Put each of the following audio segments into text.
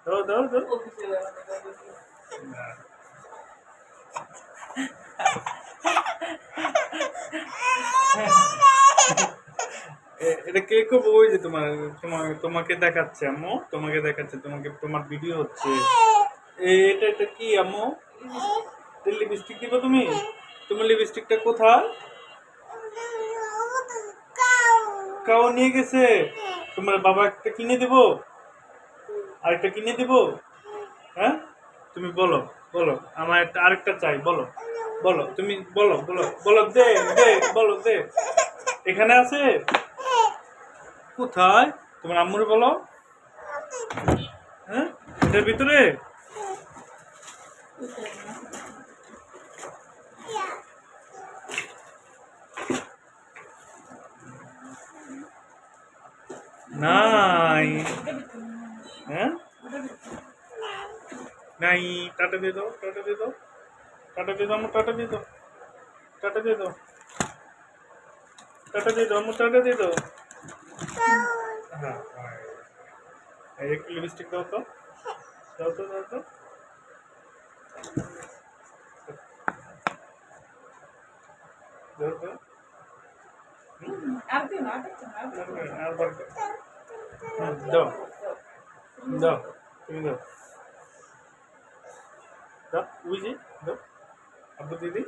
দাও দাও দাও। এটা কে করবো? ওই যে তোমাকে দেখাচ্ছে আম্মু, তোমাকে দেখাচ্ছে, তোমার ভিডিও হচ্ছে। এটা এটা কি আম্মু? লিপস্টিক দিবা তুমি? তোমার লিপস্টিকটা কোথায়? কাও নিয়ে গেছে। তোমার বাবা একটা কিনে দেবো? আরেকটা কিনে দেবো? হ্যাঁ, তুমি বলো, বলো আমার আরেকটা চাই, বলো, বলো তুমি, বলো বলো বলো, দে দে, বলো দে। এখানে আছে? কোথায়? তোমার আম্মুরে বলো। হ্যাঁ, এটার ভিতরে। নাই। হ্যাঁ, নাই। টাটা দিয়ে দাও, টাটা দিয়ে দাও, টাটা দিয়ে দাও আম্মু, টাটা দিয়ে দাও, টাটা দিয়ে দাও, টাটা দিয়ে দাও আম্মু, টাটা দিয়ে দাও। হ্যাঁ, একটু লিপস্টিক দাও তো, দাও তো, দাও তো, দাও তো। আর দরকার? দাও দাও, তুমি দাও, দাও ওই যে, দাও আব্বু দিদি।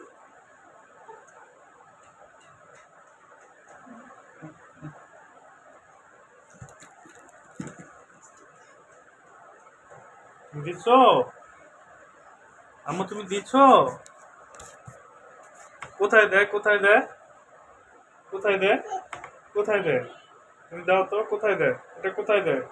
দিচ্ছ আম্মু, তুমি দিচ্ছ? কোথায় দেয়, কোথায় দেয়, কোথায় দেয়, কোথায় দেয়? তুমি দাও তো, কোথায় দেয়? এটা কোথায় দেয়?